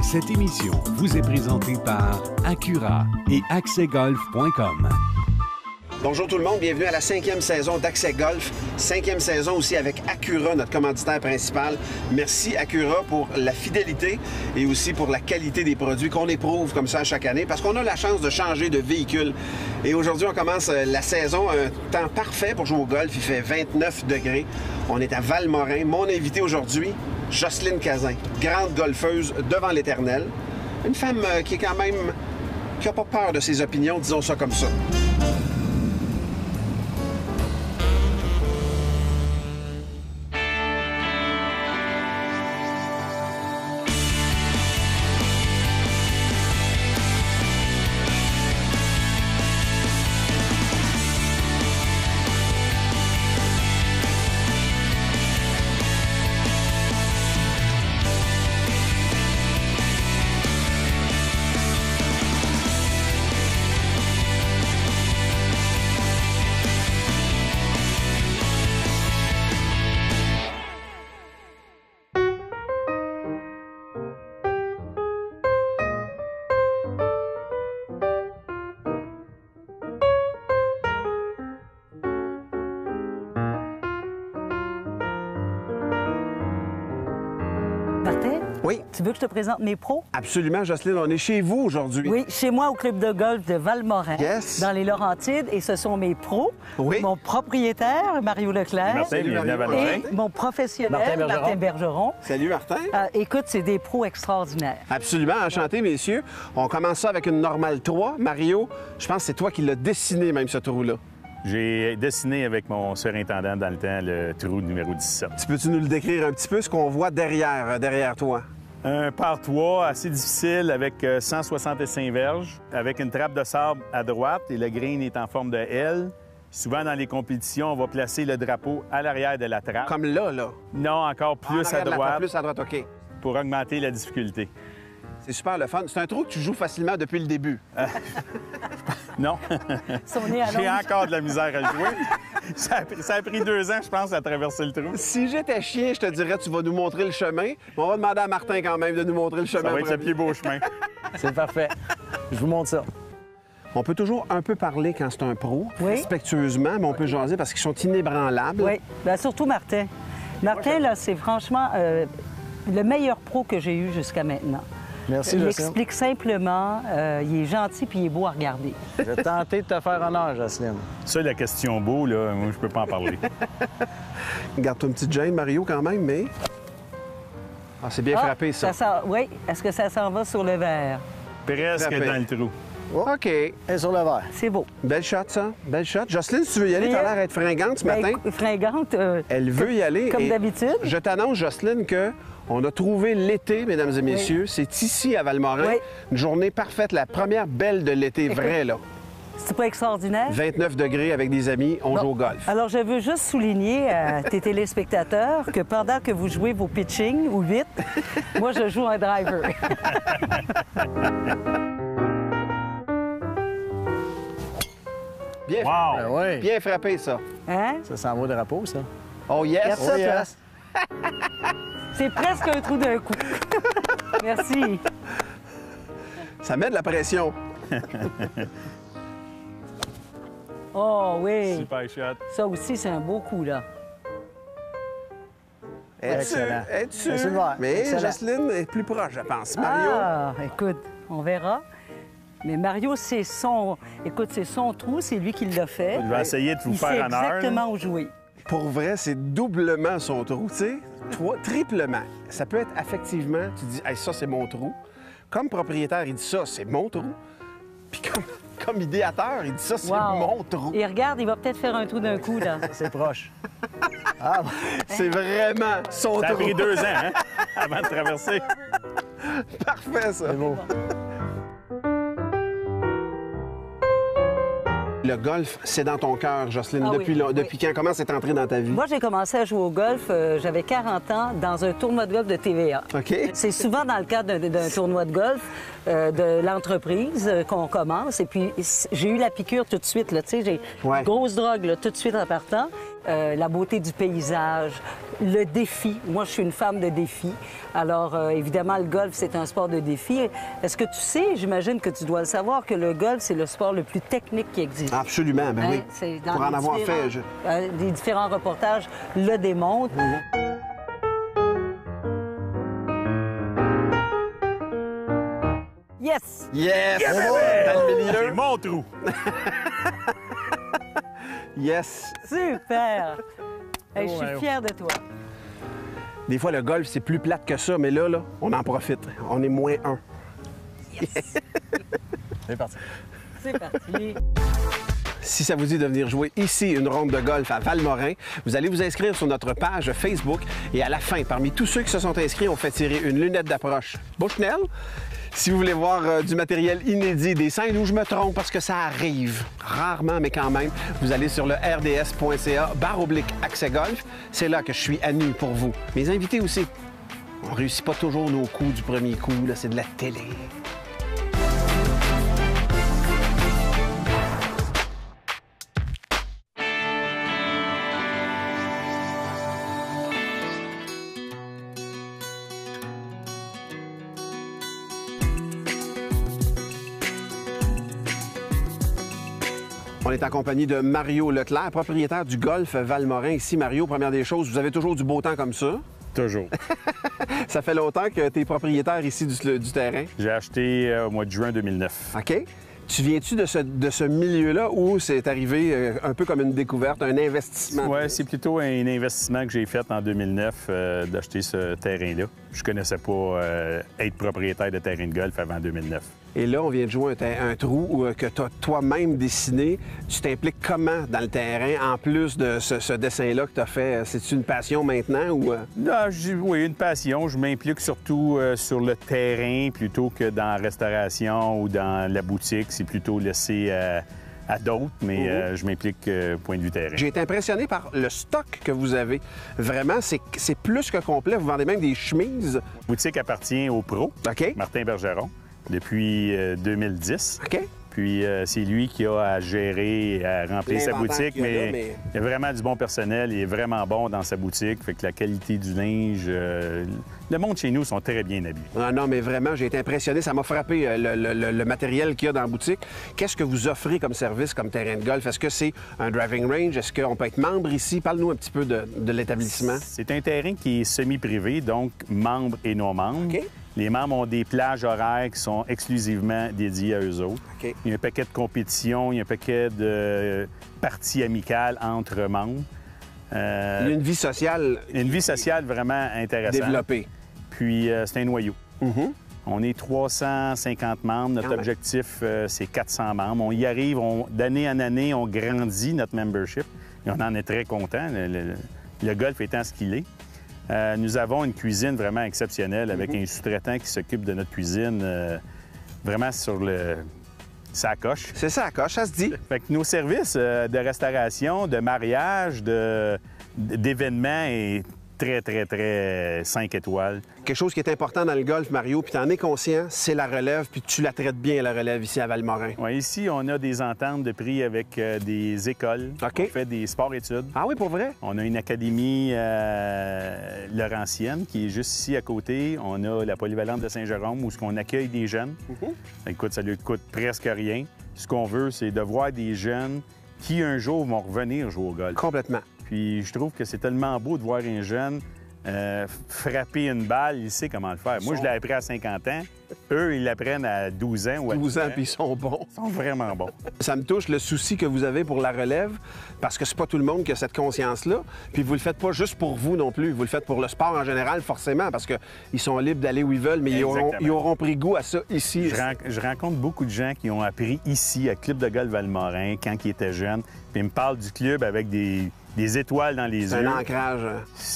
Cette émission vous est présentée par Acura et accèsgolf.com. Bonjour tout le monde, bienvenue à la 5e saison d'Accès Golf. 5e saison aussi avec Acura, notre commanditaire principal. Merci Acura pour la fidélité et aussi pour la qualité des produits qu'on éprouve comme ça chaque année parce qu'on a la chance de changer de véhicule. Et aujourd'hui, on commence la saison, un temps parfait pour jouer au golf. Il fait 29 degrés. On est à Valmorin. Mon invité aujourd'hui, Jocelyne Cazin, grande golfeuse devant l'éternel. Une femme qui est quand même... qui n'a pas peur de ses opinions, disons ça comme ça. Martin? Oui. Tu veux que je te présente mes pros? Absolument, Jocelyne. On est chez vous aujourd'hui. Oui, chez moi au club de golf de Valmorin, Yes. dans les Laurentides. Et ce sont mes pros. Oui. Mon propriétaire, Mario Leclerc. Martin, bienvenue à Valmorin. Et mon professionnel, Martin Bergeron. Salut, Martin. Écoute, c'est des pros extraordinaires. Absolument. Enchanté, messieurs. On commence ça avec une normale 3. Mario, je pense que c'est toi qui l'as dessiné, même, ce trou-là. J'ai dessiné avec mon surintendant dans le temps le trou numéro 17. Peux-tu nous le décrire un petit peu, ce qu'on voit derrière toi? Un par 3 assez difficile avec 165 verges, avec une trappe de sable à droite et le green est en forme de L. Souvent, dans les compétitions, on va placer le drapeau à l'arrière de la trappe. Comme là. Non, encore plus En à arrière de la droite trappe, plus à droite, OK. pour augmenter la difficulté. C'est super le fun. C'est un trou que tu joues facilement depuis le début. Non, Son nez à j'ai l'onge. encore de la misère à le jouer. Ça a pris 2 ans, je pense, à traverser le trou. Si j'étais chien, je te dirais tu vas nous montrer le chemin. On va demander à Martin quand même de nous montrer le chemin. Ça va être le premier. plus beau chemin. C'est parfait. Je vous montre ça. On peut toujours un peu parler quand c'est un pro, Oui. respectueusement, mais on peut jaser parce qu'ils sont inébranlables. Oui, bien, surtout Martin. Martin, là, c'est franchement le meilleur pro que j'ai eu jusqu'à maintenant. Merci, Il Jocelyne. explique simplement, il est gentil puis il est beau à regarder. Je vais tenter de te faire honneur, Jocelyne. Ça, la question beau, là, moi, je peux pas en parler. Garde-toi une petite gêne, Mario, quand même, mais... Ah, c'est bien frappé, ça. Oui, est-ce que ça s'en va sur le verre? Presque Frappé. dans le trou. OK. Et sur le verre. C'est beau. Belle shot, ça. Belle shot. Jocelyne, si tu veux y aller, Oui. t'as l'air d'être fringante ce matin. Fringante. Elle veut y aller. Comme et d'habitude. Je t'annonce, Jocelyne, que on a trouvé l'été, mesdames et messieurs. C'est ici, à Valmorin. Oui. Une journée parfaite, la première belle de l'été, vraie, là. C'est pas extraordinaire? 29 degrés avec des amis, on joue au golf. Alors, je veux juste souligner à tes téléspectateurs que pendant que vous jouez vos pitching ou 8, moi, je joue un driver. Bien, Wow! Ben oui. bien frappé, ça. Hein? Ça s'en va au drapeau, ça. Oh yes! Regarde ça, Oh, toi. yes. C'est presque un trou d'un coup. Merci. Ça met de la pression. Oh oui. Super shot. Ça aussi, c'est un beau coup, là. Excellent. Es-tu? C'est le vert. Mais Excellent. Jocelyne est plus proche, je pense. Mario? Ah, écoute, on verra. Mais Mario, c'est son... Écoute, c'est son trou, c'est lui qui l'a fait. Je vais essayer de vous Il sait faire honneur. exactement où jouer. Pour vrai, c'est doublement son trou, tu sais. Triplement. Ça peut être effectivement, tu dis, hey, ça, c'est mon trou. Comme propriétaire, il dit ça, c'est mon trou. Puis comme idéateur, il dit ça, c'est Wow. mon trou. Et regarde, il va peut-être faire un trou d'un coup, là. C'est proche. Ah, bon. C'est vraiment son Ça a trou. pris 2 ans, hein, avant de traverser. Parfait, ça. C'est beau. Le golf, c'est dans ton cœur, Jocelyne, Ah oui, depuis, oui. depuis quand? Comment c'est entré dans ta vie? Moi, j'ai commencé à jouer au golf, j'avais 40 ans, dans un tournoi de golf de TVA. OK. C'est souvent dans le cadre d'un tournoi de golf de l'entreprise qu'on commence. Et puis, j'ai eu la piqûre tout de suite, là, tu sais, j'ai Ouais. grosse drogue, là, tout de suite en partant. la beauté du paysage, le défi. Moi, je suis une femme de défi. Alors, évidemment, le golf, c'est un sport de défi. Est-ce que tu sais, j'imagine que tu dois le savoir, que le golf, c'est le sport le plus technique qui existe? Absolument, ben oui. C'est dans Pour en les avoir fait, les différents reportages le démontrent. Yes! Yes! Yeah, Dans le milieu. C'est mon trou. Yes! Super! Hey, je suis fière de toi. Des fois, le golf, c'est plus plate que ça, mais là, on en profite. On est moins un. C'est parti. C'est parti. Si ça vous dit de venir jouer ici une ronde de golf à Valmorin, vous allez vous inscrire sur notre page Facebook et à la fin, parmi tous ceux qui se sont inscrits, on fait tirer une lunette d'approche Bushnell. Si vous voulez voir du matériel inédit, des scènes où je me trompe parce que ça arrive, rarement mais quand même, vous allez sur le rds.ca/accès golf. C'est là que je suis à nu pour vous. Mes invités aussi. On réussit pas toujours nos coups du premier coup, là, c'est de la télé. On est en compagnie de Mario Leclerc, propriétaire du Golf Valmorin. Ici, Mario, première des choses, vous avez toujours du beau temps comme ça. Toujours. Ça fait longtemps que tu es propriétaire ici du terrain. J'ai acheté au mois de juin 2009. OK. Tu viens-tu de ce milieu-là où c'est arrivé un peu comme une découverte, un investissement? Oui, c'est plutôt un investissement que j'ai fait en 2009 d'acheter ce terrain-là. Je connaissais pas être propriétaire de terrain de golf avant 2009. Et là, on vient de jouer un trou que tu as toi-même dessiné. Tu t'impliques comment dans le terrain, en plus de ce dessin-là que tu as fait? C'est-tu une passion maintenant ou... Non, oui, une passion. Je m'implique surtout sur le terrain plutôt que dans la restauration ou dans la boutique. C'est plutôt laissé à d'autres, mais je m'implique point de vue terrain. J'ai été impressionné par le stock que vous avez. Vraiment, c'est plus que complet. Vous vendez même des chemises. La boutique appartient au pro, OK. Martin Bergeron, depuis 2010. OK. Puis c'est lui qui a à gérer et à remplir sa boutique, mais il y a vraiment du bon personnel, il est vraiment bon dans sa boutique, fait que la qualité du linge, le monde chez nous sont très bien habillés. Ah non, mais vraiment, j'ai été impressionné, ça m'a frappé le matériel qu'il y a dans la boutique. Qu'est-ce que vous offrez comme service, comme terrain de golf? Est-ce que c'est un driving range? Est-ce qu'on peut être membre ici? Parle-nous un petit peu de l'établissement. C'est un terrain qui est semi-privé, donc membres et non-membres. OK. Les membres ont des plages horaires qui sont exclusivement dédiées à eux autres. OK. Il y a un paquet de compétitions, il y a un paquet de parties amicales entre membres. Il y a une vie sociale... Une vie sociale vraiment intéressante. Développée. Puis c'est un noyau. On est 350 membres. Notre objectif, c'est 400 membres. On y arrive. D'année en année, on grandit notre membership. Et on en est très content, le golf étant ce qu'il est. Nous avons une cuisine vraiment exceptionnelle avec un sous-traitant qui s'occupe de notre cuisine vraiment sur sa coche. C'est ça, la coche, ça se dit. Fait que nos services de restauration, de mariage, d'événements est très, très, très 5 étoiles. Quelque chose qui est important dans le golf, Mario, puis tu en es conscient, c'est la relève, puis tu la traites bien, la relève, ici à Valmorin. Oui, ici, on a des ententes de prix avec des écoles. OK. On fait des sports-études. Ah oui, pour vrai? On a une académie laurentienne qui est juste ici à côté. On a la polyvalente de Saint-Jérôme où on accueille des jeunes. Écoute, ça lui coûte presque rien. Ce qu'on veut, c'est de voir des jeunes qui, un jour, vont revenir jouer au golf. Complètement. Puis je trouve que c'est tellement beau de voir un jeune frapper une balle, il sait comment le faire. Moi, je l'ai appris à 50 ans. Eux, ils l'apprennent à 12 ans ou à 12 ans, puis ils sont bons. Ils sont vraiment bons. Ça me touche le souci que vous avez pour la relève, parce que c'est pas tout le monde qui a cette conscience-là. Puis vous le faites pas juste pour vous non plus, vous le faites pour le sport en général, forcément, parce qu'ils sont libres d'aller où ils veulent, mais ils auront pris goût à ça ici. Je rencontre beaucoup de gens qui ont appris ici, à Club de golf Valmorin, quand ils étaient jeunes, puis ils me parlent du club avec des étoiles dans les yeux. C'est un ancrage.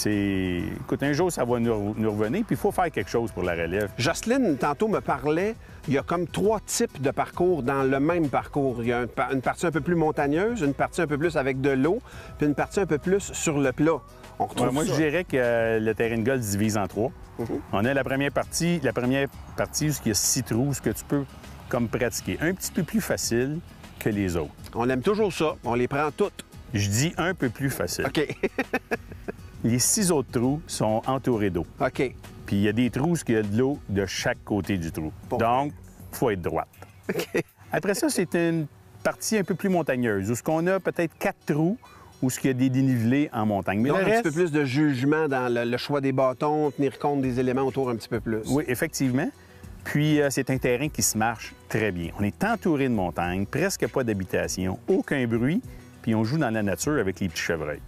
Écoute, un jour, ça va nous revenir, puis il faut faire quelque chose pour la relève. Jocelyne, tantôt, me parlait, il y a comme 3 types de parcours dans le même parcours. Il y a une partie un peu plus montagneuse, une partie un peu plus avec de l'eau, puis une partie un peu plus sur le plat. On retrouve moi, ça. je dirais que le terrain de golf se divise en 3. On a la première partie où il y a 6 trous, ce que tu peux comme pratiquer. Un petit peu plus facile que les autres. On aime toujours ça. On les prend toutes. Je dis un peu plus facile. OK. Les 6 autres trous sont entourés d'eau. OK. Puis il y a des trous où il y a de l'eau de chaque côté du trou. Bon. Donc, il faut être droite. OK. Après ça, c'est une partie un peu plus montagneuse, où ce qu'on a peut-être 4 trous, où il y a des dénivelés en montagne. Mais Donc, le un reste... petit peu plus de jugement dans le choix des bâtons, tenir compte des éléments autour un petit peu plus. Oui, effectivement. Puis, c'est un terrain qui se marche très bien. On est entouré de montagnes, presque pas d'habitation, aucun bruit, puis on joue dans la nature avec les petits chevreuils.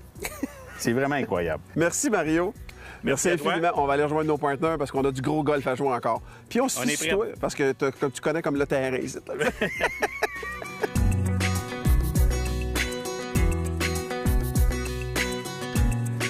C'est vraiment incroyable. Merci, Mario. Merci à toi. infiniment. On va aller rejoindre nos partenaires parce qu'on a du gros golf à jouer encore. Puis on se On fie est sur prêt. toi parce que comme tu connais comme le terrain ici.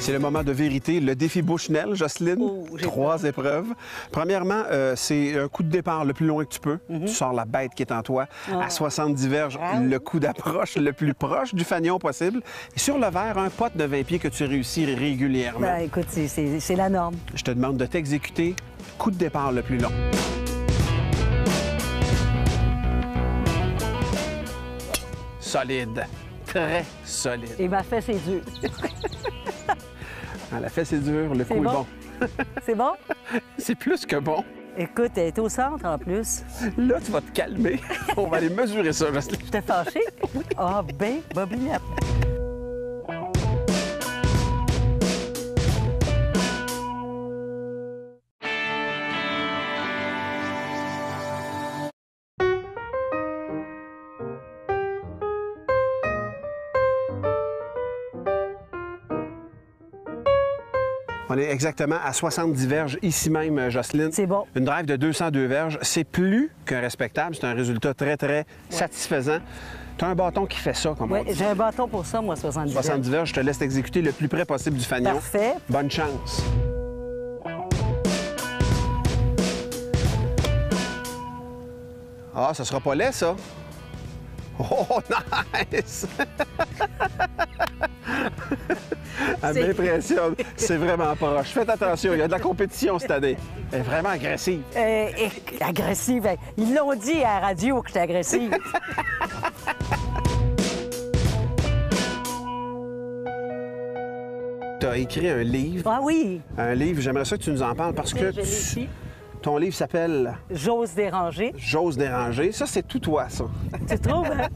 C'est le moment de vérité, le défi Bushnell, Jocelyne. Oh, j'ai 3 épreuves. Premièrement, c'est un coup de départ le plus loin que tu peux. Tu sors la bête qui est en toi à 70 verges, le coup d'approche le plus proche du fanion possible. Et sur le verre, un pot de 20 pieds que tu réussis régulièrement. Ben, écoute, c'est la norme. Je te demande de t'exécuter. Coup de départ le plus long. Solide. Très solide. Et ma fesse est dure. Ah, la fesse est dure, le coup est bon? bon. C'est bon? C'est plus que bon. Écoute, elle est au centre en plus. Là, tu vas te calmer. On va aller mesurer ça, Jocelyne. J'étais fâchée. Ah, ben, Bobby. On est exactement à 70 verges ici même, Jocelyne. C'est bon. Une drive de 202 verges, c'est plus qu'un respectable. C'est un résultat très, très satisfaisant. Tu as un bâton qui fait ça, comme on Oui, dit. j'ai un bâton pour ça, moi, 70. 70 verges, je te laisse t'exécuter le plus près possible du fanion. Parfait. Bonne chance. Ah, ça sera pas laid, ça. Oh, nice! Elle m'impressionne. C'est vraiment proche. Faites attention, il y a de la compétition cette année. Elle est vraiment agressive. Agressive. Ils l'ont dit à la radio que j'étais agressive. Tu as écrit un livre. Ah oui, Un livre, j'aimerais ça que tu nous en parles parce que je l'ai ici. ton livre s'appelle J'ose déranger. J'ose déranger. Ça, c'est tout toi, ça. Tu trouves, hein?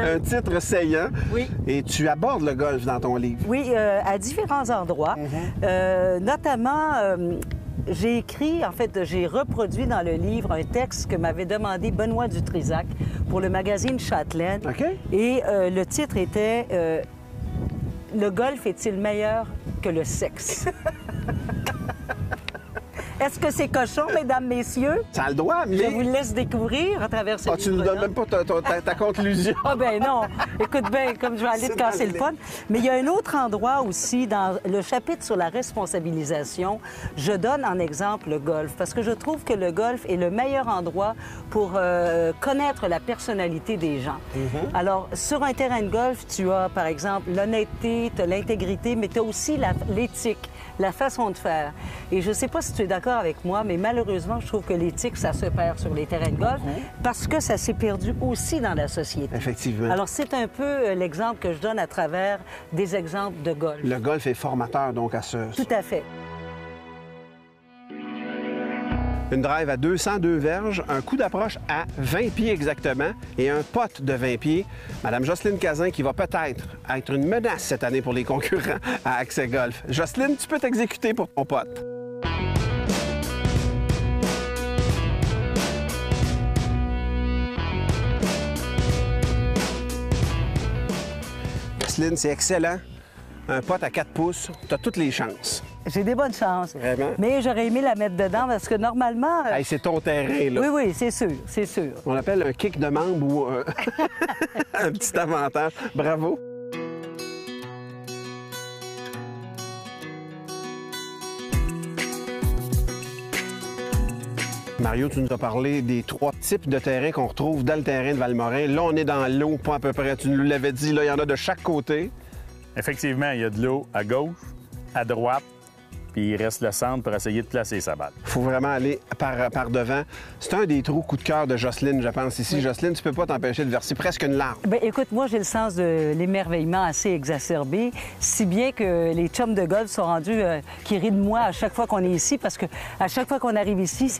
Un titre saillant. Oui. Et tu abordes le golf dans ton livre. Oui, à différents endroits. Notamment, j'ai écrit, en fait, j'ai reproduit dans le livre un texte que m'avait demandé Benoît Dutrisac pour le magazine Châtelaine. OK. Et le titre était Le golf est-il meilleur que le sexe? Est-ce que c'est cochon, mesdames, messieurs? Ça a le droit, mais... Je vous laisse découvrir à travers ce Ah, tu ne nous donnes même pas ta conclusion. Ah ben non. Écoute bien, comme je vais aller te C'est casser dans le le fun. Mais il y a un autre endroit aussi, dans le chapitre sur la responsabilisation, je donne en exemple le golf, parce que je trouve que le golf est le meilleur endroit pour connaître la personnalité des gens. Alors, sur un terrain de golf, tu as, par exemple, l'honnêteté, tu as l'intégrité, mais tu as aussi l'éthique, la façon de faire. Et je ne sais pas si tu es d'accord avec moi, mais malheureusement, je trouve que l'éthique, ça se perd sur les terrains de golf parce que ça s'est perdu aussi dans la société. Effectivement. Alors, c'est un peu l'exemple que je donne à travers des exemples de golf. Le golf est formateur, donc, à ce... Tout à fait. Une drive à 202 verges, un coup d'approche à 20 pieds exactement et un pot de 20 pieds. Madame Jocelyne Cazin qui va peut-être être une menace cette année pour les concurrents à Accès Golf. Jocelyne, tu peux t'exécuter pour ton pot. Jocelyne, c'est excellent. Un pot à 4 pouces, tu as toutes les chances. J'ai des bonnes chances. Vraiment? Mais j'aurais aimé la mettre dedans parce que normalement... Hey, c'est ton terrain, là. Oui, oui, c'est sûr, c'est sûr. On appelle un kick de membre ou un petit avantage. Bravo. Mario, tu nous as parlé des 3 types de terrains qu'on retrouve dans le terrain de Valmorin. Là, on est dans l'eau, pas à peu près. Tu nous l'avais dit, là, il y en a de chaque côté. Effectivement, il y a de l'eau à gauche, à droite puis il reste le centre pour essayer de placer sa balle. Il faut vraiment aller par devant. C'est un des trous coup de cœur de Jocelyne, je pense. Ici, oui. Jocelyne, tu peux pas t'empêcher de verser presque une larme. Bien, écoute, moi, j'ai le sens de l'émerveillement assez exacerbé, si bien que les chums de golf sont rendus qui rient de moi à chaque fois qu'on est ici, parce que à chaque fois qu'on arrive ici,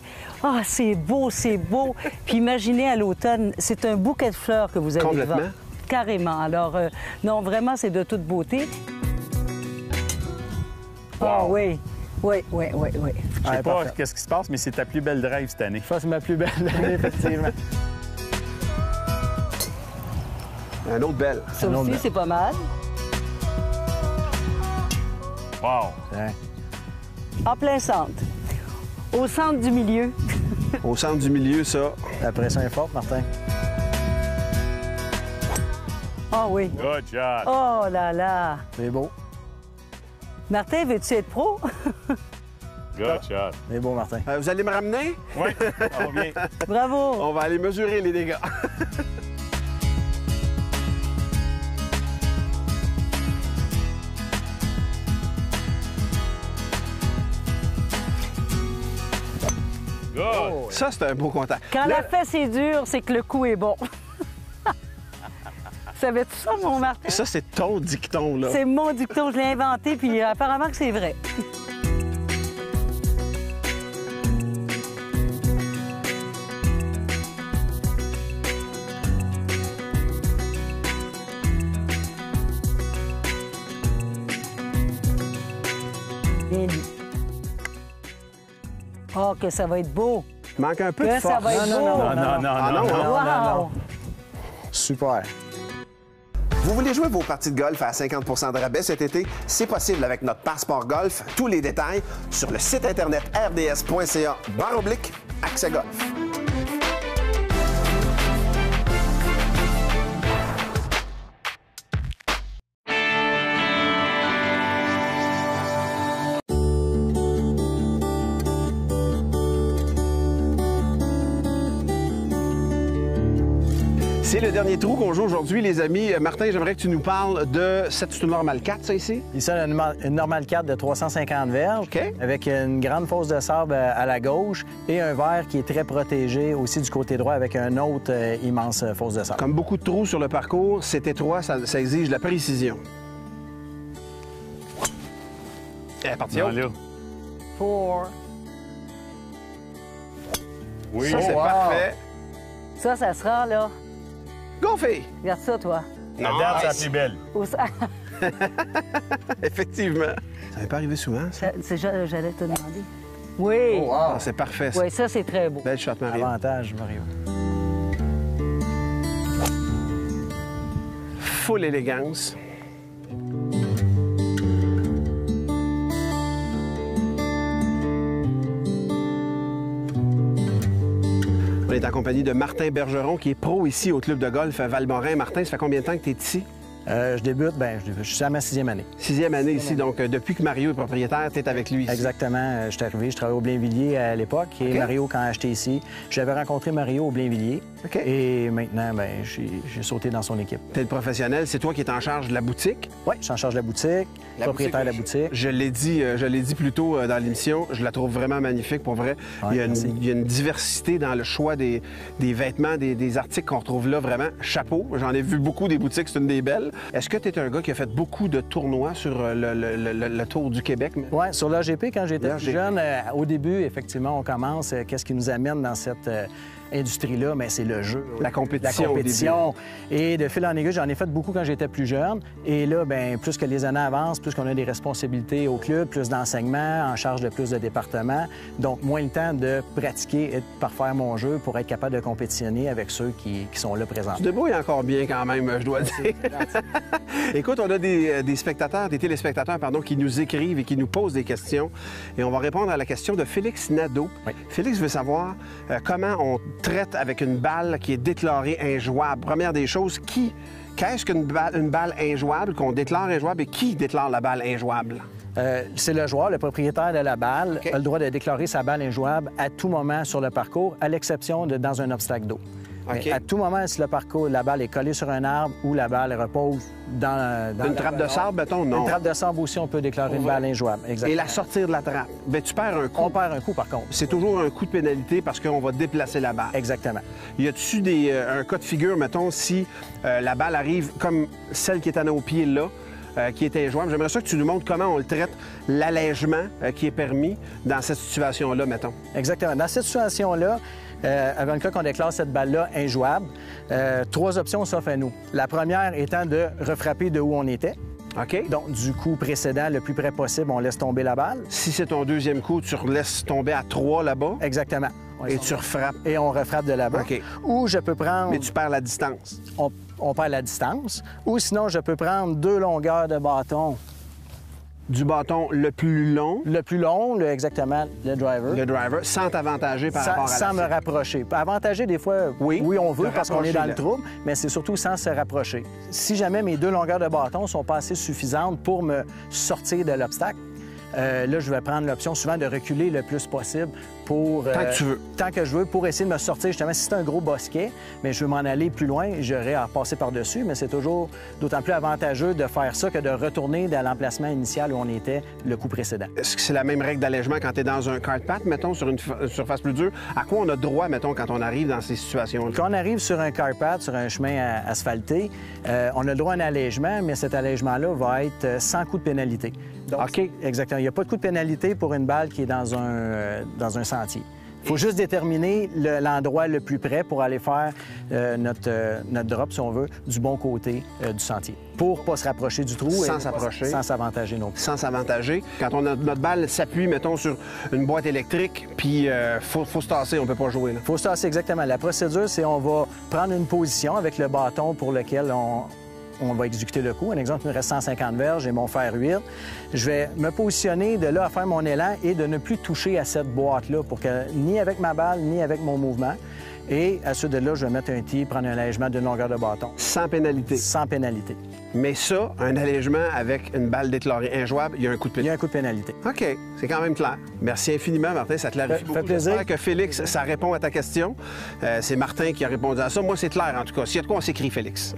c'est beau, c'est beau. Puis imaginez à l'automne, c'est un bouquet de fleurs que vous avez devant. Complètement. Carrément. Alors, non, vraiment, c'est de toute beauté. Ah oui. Oui. Je sais pas qu'est-ce qui se passe, mais c'est ta plus belle drive cette année. Ça, c'est ma plus belle année, effectivement. Un autre belle. Ça aussi, c'est pas mal. Wow! Ouais. En plein centre. Au centre du milieu. Au centre du milieu, ça. La pression est forte, Martin. Ah oui. Good job! Oh là là. C'est beau. Martin, veux-tu être pro? Good job! C'est beau, Martin. Vous allez me ramener? Oui, ça va bien. Bravo. On va aller mesurer les dégâts. Good! Ça, c'est un beau contact. Quand la fesse est dure, c'est que le coup est bon. Savais-tu ça, mon Martin? Ça, c'est ton dicton, là. C'est mon dicton, je l'ai inventé, puis apparemment que c'est vrai. Bien dit. Oh, que ça va être beau. Il manque un peu de Que ça force. va être beau. Non. Wow. Super. Vous voulez jouer vos parties de golf à 50 de rabais cet été? C'est possible avec notre passeport golf. Tous les détails sur le site internet rds.ca/accès golf. C'est le dernier trou qu'on joue aujourd'hui, les amis. Martin, j'aimerais que tu nous parles de cette normale 4, ça, ici? Ici, on a une normale 4 de 350 verges, OK. avec une grande fosse de sable à la gauche et un verre qui est très protégé aussi du côté droit avec un autre immense fosse de sable. Comme beaucoup de trous sur le parcours, c'est étroit, ça exige de la précision. Elle est partie Non, haute. là. 4. Oui. Ça, c'est wow. parfait. Ça sera, là. Go, fille! Regarde ça, toi. La date, c'est la plus belle. Effectivement. Ça m'est pas arrivé souvent, ça. J'allais te demander. Oui. Ah, c'est parfait, ça. Oui, ça, c'est très beau. Belle shot, Marie. Avantage, Mario. Full élégance. On est en compagnie de Martin Bergeron, qui est pro ici au club de golf Valmorin. Martin, ça fait combien de temps que tu es ici? Je débute, je suis à ma 6e année. 6e année ici, donc depuis que Mario est propriétaire, tu es avec lui ici. Exactement. Je suis arrivé, je travaillais au Blainvilliers à l'époque. Et OK. Mario, quand a acheté ici, j'avais rencontré Mario au Blainvilliers. OK. Et maintenant, j'ai sauté dans son équipe. Tu es le professionnel, c'est toi qui es en charge de la boutique. Oui, je suis en charge de la boutique, propriétaire de la boutique. Je l'ai dit plus tôt dans l'émission, je la trouve vraiment magnifique, pour vrai. Ouais, il y a une diversité dans le choix des vêtements, des articles qu'on retrouve là, vraiment. Chapeau, j'en ai vu beaucoup des boutiques, c'est une des belles. Est-ce que tu es un gars qui a fait beaucoup de tournois sur le Tour du Québec? Oui, sur l'AGP, quand j'étais plus L'AGP. jeune, au début, effectivement, on commence. Qu'est-ce qui nous amène dans cette industrie-là? Mais c'est le jeu. La compétition. La compétition. Et de fil en aiguille, j'en ai fait beaucoup quand j'étais plus jeune. Et là, bien, plus que les années avancent, plus qu'on a des responsabilités au club, plus d'enseignement, en charge de plus de départements. Donc, moins le temps de pratiquer et de parfaire mon jeu pour être capable de compétitionner avec ceux qui sont là présents. Tu te débrouilles encore bien quand même, je dois dire. Écoute, on a des spectateurs, des téléspectateurs, pardon, qui nous écrivent et qui nous posent des questions. Et on va répondre à la question de Félix Nadeau. Oui. Félix veut savoir comment on traite avec une balle qui est déclarée injouable. Première des choses, qu'est-ce qu'une balle injouable, qu'on déclare injouable, et qui déclare la balle injouable? C'est le joueur, le propriétaire de la balle, OK. a le droit de déclarer sa balle injouable à tout moment sur le parcours, à l'exception de dans un obstacle d'eau. OK. À tout moment, si le parcours, la balle est collée sur un arbre ou la balle repose dans Une trappe de sable, mettons, non. Une trappe de sable aussi, on peut déclarer une balle injouable. Et Exactement. la sortir de la trappe, bien, tu perds un coup. On perd un coup, par contre. C'est toujours un coup de pénalité parce qu'on va déplacer la balle. Exactement. Y a-tu un cas de figure, mettons, si la balle arrive comme celle qui est à nos pieds là, qui est injouable? J'aimerais ça que tu nous montres comment on le traite, l'allègement qui est permis dans cette situation-là, mettons. Exactement. Dans cette situation-là, avant le cas qu'on déclare cette balle-là injouable, 3 options s'offrent à nous. La première étant de refrapper de où on était. OK? Donc, du coup précédent, le plus près possible, on laisse tomber la balle. Si c'est ton deuxième coup, tu laisses tomber à 3 là-bas Exactement. et tu refrappes. Et on refrappe de là-bas. OK. Ou je peux prendre... Mais tu perds la distance. On perd la distance. Ou sinon, je peux prendre 2 longueurs de bâton. Du bâton le plus long, Le plus long, exactement, le driver. le driver, sans t'avantager par rapport à la sans me cible. rapprocher. Avantager, des fois, Oui, on veut te parce qu'on est dans le rapprocher, trouble, mais c'est surtout sans se rapprocher. Si jamais mes 2 longueurs de bâton sont pas assez suffisantes pour me sortir de l'obstacle, là, je vais prendre l'option souvent de reculer le plus possible pour... Tant que tu veux. Tant que je veux, pour essayer de me sortir, justement. Si c'est un gros bosquet, mais je veux m'en aller plus loin, j'aurais à repasser par-dessus, mais c'est toujours d'autant plus avantageux de faire ça que de retourner dans l'emplacement initial où on était le coup précédent. Est-ce que c'est la même règle d'allègement quand tu es dans un kart path, mettons, sur une surface plus dure? À quoi on a droit, mettons, quand on arrive dans ces situations-là? Quand on arrive sur un carpath, sur un chemin asphalté, on a le droit à un allègement, mais cet allègement-là va être sans coup de pénalité. Donc, OK. Exactement. Il n'y a pas de coup de pénalité pour une balle qui est dans un sentier. Il faut juste déterminer l'endroit le plus près pour aller faire notre drop, si on veut, du bon côté du sentier, pour ne pas se rapprocher du trou Sans et s'approcher. sans s'avantager non plus. Sans s'avantager. Quand notre balle s'appuie, mettons, sur une boîte électrique, puis faut se tasser, on peut pas jouer. Il faut se tasser exactement. La procédure, c'est on va prendre une position avec le bâton pour lequel on va exécuter le coup. Un exemple, il me reste 150 verges et mon fer 8. Je vais me positionner de là à faire mon élan et de ne plus toucher à cette boîte-là pour que ni avec ma balle, ni avec mon mouvement. Et à ce de là, je vais mettre un tee, prendre un allègement d'une longueur de bâton. Sans pénalité. Sans pénalité. Mais ça, un allègement avec une balle déclarée injouable, il y a un coup de Il y pénalité. a un coup de pénalité. OK, c'est quand même clair. Merci infiniment, Martin, ça clarifie Fait beaucoup. plaisir. J'espère que Félix, ça répond à ta question. C'est Martin qui a répondu à ça. Moi, c'est clair, en tout cas. S'il y a de quoi, on s'écrit Félix.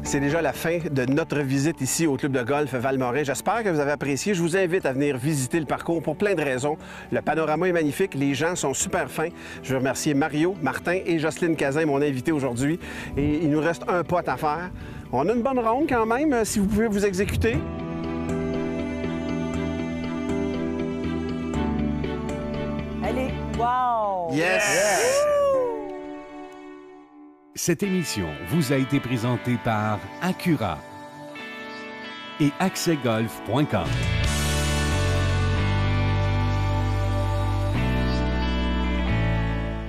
C'est déjà la fin de notre visite ici au club de golf Valmorin. J'espère que vous avez apprécié. Je vous invite à venir visiter le parcours pour plein de raisons. Le panorama est magnifique, les gens sont super fins. Je veux remercier Mario, Martin et Jocelyne Cazin, mon invité aujourd'hui. Et il nous reste un pot à faire. On a une bonne ronde quand même, si vous pouvez vous exécuter. Allez, wow! Yes! Cette émission vous a été présentée par Acura et accèsgolf.com.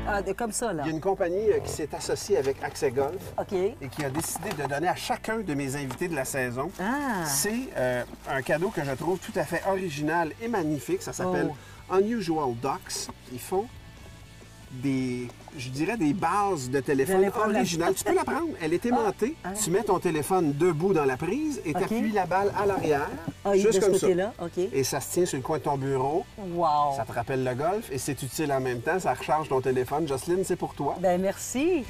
Ah, comme ça, là. Il y a une compagnie qui s'est associée avec Accès Golf OK. et qui a décidé de donner à chacun de mes invités de la saison. Ah! C'est un cadeau que je trouve tout à fait original et magnifique. Ça s'appelle Unusual Docks. Ils font je dirais des bases de téléphone J'allais prendre la- originales. Tu peux la prendre. Elle est aimantée. Tu mets ton téléphone debout dans la prise et tu appuies la balle à l'arrière, Ah, il est de juste ce comme ça. côté-là? OK. Et ça se tient sur le coin de ton bureau. Wow! Ça te rappelle le golf et c'est utile en même temps. Ça recharge ton téléphone. Jocelyne, c'est pour toi. Ben merci.